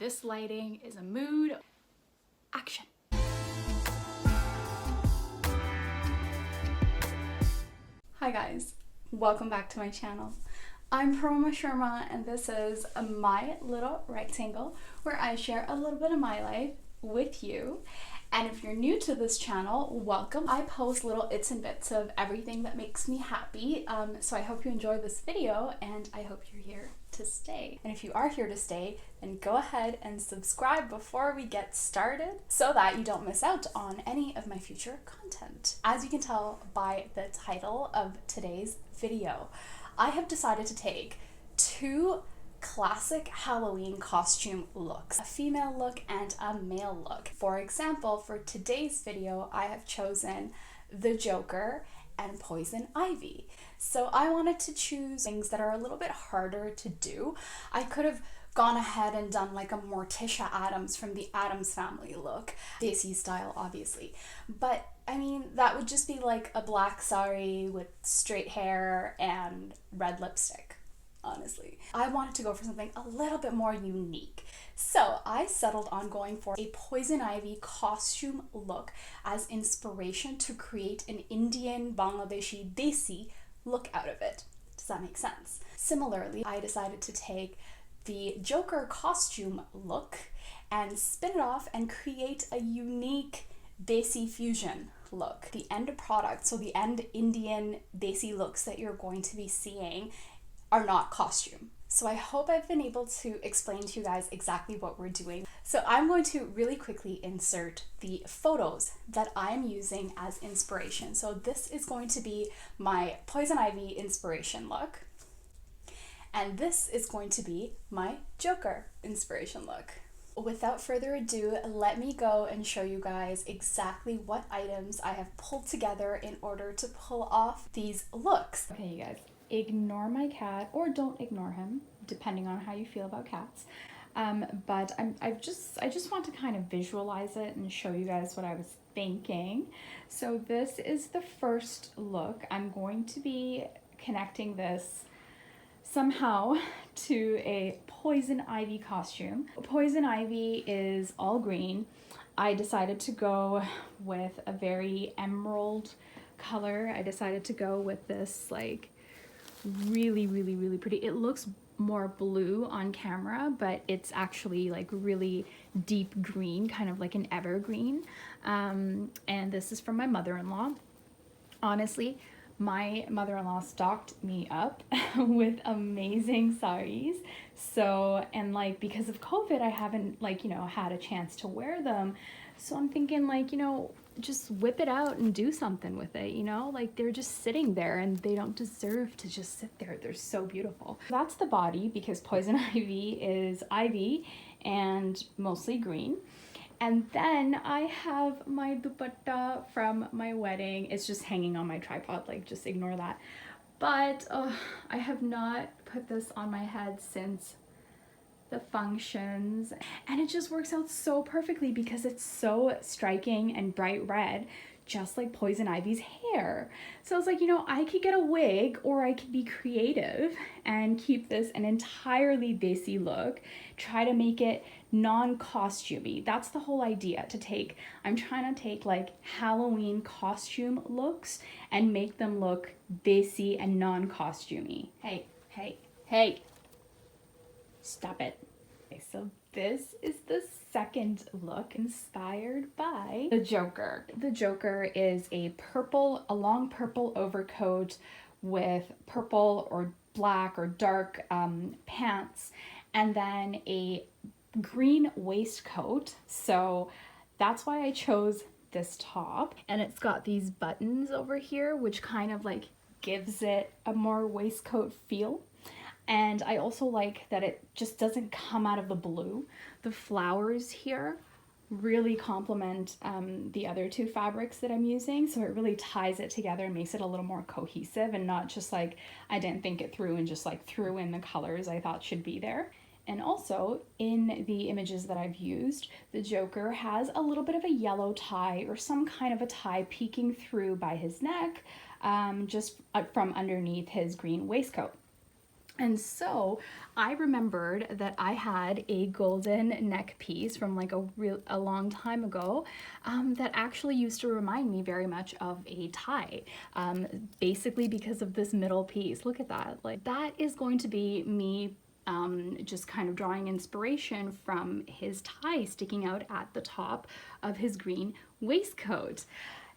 This lighting is a mood. Action. Hi guys, welcome back to my channel. I'm Paroma Sharma and this is my little rectangle where I share a little bit of my life with you. And if you're new to this channel, welcome. I post little its and bits of everything that makes me happy. So I hope you enjoy this video and I hope you're here to stay. And if you are here to stay, then go ahead and subscribe before we get started so that you don't miss out on any of my future content. As you can tell by the title of today's video, I have decided to take two classic Halloween costume looks, a female look and a male look. For example, for today's video, I have chosen the Joker and Poison Ivy. So I wanted to choose things that are a little bit harder to do. I could have gone ahead and done like a Morticia Addams from the Addams Family look, Desi style obviously, but I mean that would just be like a black sari with straight hair and red lipstick. Honestly, I wanted to go for something a little bit more unique. So I settled on going for a Poison Ivy costume look as inspiration to create an Indian Bangladeshi Desi look out of it. Does that make sense? Similarly, I decided to take the Joker costume look and spin it off and create a unique Desi fusion look. The end product, so the end Indian Desi looks that you're going to be seeing are not costume. So I hope I've been able to explain to you guys exactly what we're doing. So I'm going to really quickly insert the photos that I'm using as inspiration. So this is going to be my Poison Ivy inspiration look. And this is going to be my Joker inspiration look. Without further ado, let me go and show you guys exactly what items I have pulled together in order to pull off these looks. Okay, you guys. Ignore my cat or don't ignore him, depending on how you feel about cats. But I just want to kind of visualize it and show you guys what I was thinking. So this is the first look. I'm going to be connecting this somehow to a Poison Ivy costume. Poison Ivy is all green. I decided to go with a very emerald color. I decided to go with this like really pretty. It looks more blue on camera, but it's actually like really deep green, kind of like an evergreen. And this is from my mother-in-law. Honestly, my mother-in-law stocked me up with amazing saris. So, and like because of COVID, I haven't like, you know, had a chance to wear them. So I'm thinking like, you know, just whip it out and do something with it, you know, like they're just sitting there and they don't deserve to just sit there. They're so beautiful. That's the body because Poison Ivy is ivy and mostly green. And then I have my dupatta from my wedding. It's just hanging on my tripod, like just ignore that. But I have not put this on my head since the functions, and it just works out so perfectly because it's so striking and bright red, just like Poison Ivy's hair. So I was like, you know, I could get a wig or I could be creative and keep this an entirely Desi look, try to make it non-costumey. That's the whole idea, I'm trying to take like Halloween costume looks and make them look Desi and non-costumey. Hey. Stop it. Okay, so this is the second look inspired by the Joker. The Joker is a long purple overcoat with purple or black or dark pants, and then a green waistcoat. So that's why I chose this top. And it's got these buttons over here, which kind of like gives it a more waistcoat feel. And I also like that it just doesn't come out of the blue. The flowers here really complement the other two fabrics that I'm using, so it really ties it together and makes it a little more cohesive and not just like I didn't think it through and just like threw in the colors I thought should be there. And also in the images that I've used, the Joker has a little bit of a yellow tie or some kind of a tie peeking through by his neck, just from underneath his green waistcoat. And so I remembered that I had a golden neck piece from like a long time ago that actually used to remind me very much of a tie, basically because of this middle piece. Look at that. Like that is going to be me just kind of drawing inspiration from his tie sticking out at the top of his green waistcoat.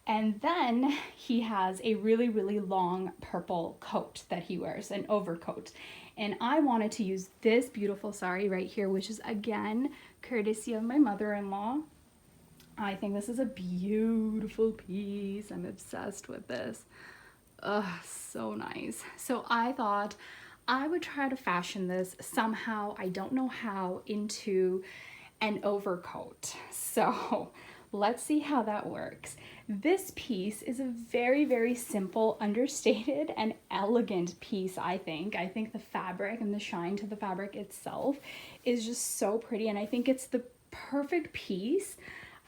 And then he has a really, really long purple coat that he wears, an overcoat. And I wanted to use this beautiful sari right here, which is again courtesy of my mother-in-law. I think this is a beautiful piece. I'm obsessed with this. Ugh, so nice. So I thought I would try to fashion this somehow, I don't know how, into an overcoat. So let's see how that works. This piece is a very, very simple, understated, and elegant piece, I think. I think the fabric and the shine to the fabric itself is just so pretty, and I think it's the perfect piece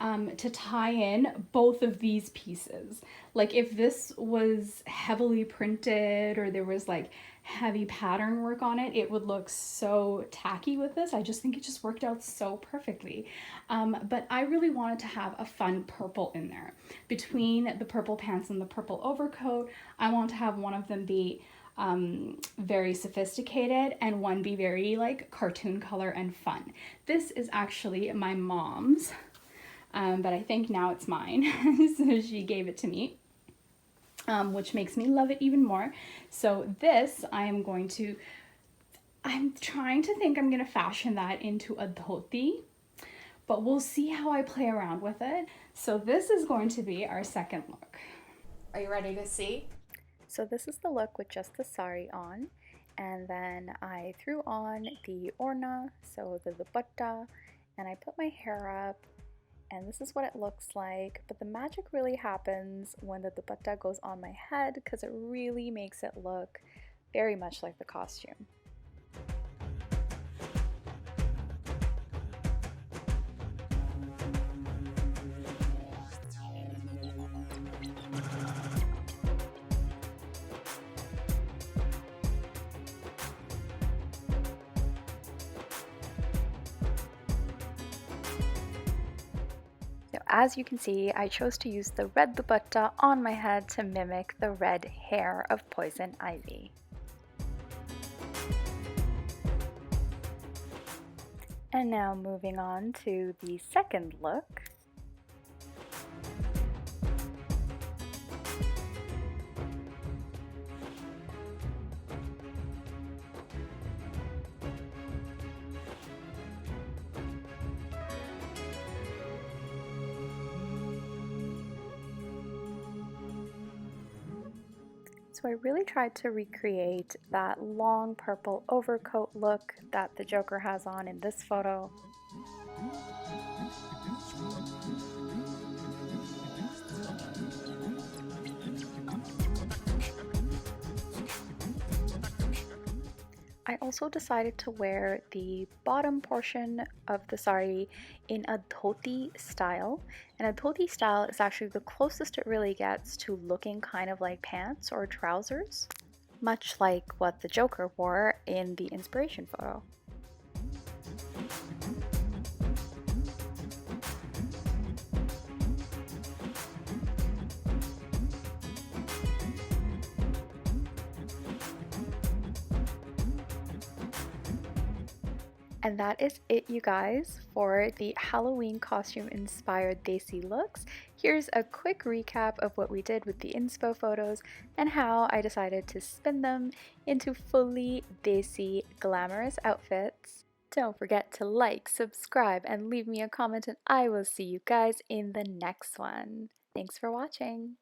to tie in both of these pieces. Like if this was heavily printed or there was like heavy pattern work on it, it would look so tacky with this. I just think it just worked out so perfectly. But I really wanted to have a fun purple in there. Between the purple pants and the purple overcoat, I want to have one of them be very sophisticated and one be very like cartoon color and fun. This is actually my mom's, but I think now it's mine. So she gave it to me, which makes me love it even more. So this, I'm trying to think I'm going to fashion that into a dhoti, but we'll see how I play around with it. So this is going to be our second look. Are you ready to see? So this is the look with just the sari on, and then I threw on the orna, so the dupatta, and I put my hair up, and this is what it looks like. But the magic really happens when the dupatta goes on my head, because it really makes it look very much like the costume. So as you can see, I chose to use the red dupatta on my head to mimic the red hair of poison ivy. And now moving on to the second look. So I really tried to recreate that long purple overcoat look that the Joker has on in this photo. I also decided to wear the bottom portion of the sari in a dhoti style. And a dhoti style is actually the closest it really gets to looking kind of like pants or trousers, much like what the Joker wore in the inspiration photo. And that is it, you guys, for the Halloween costume inspired Desi looks. Here's a quick recap of what we did with the inspo photos and how I decided to spin them into fully Desi glamorous outfits. Don't forget to like, subscribe, and leave me a comment, and I will see you guys in the next one. Thanks for watching.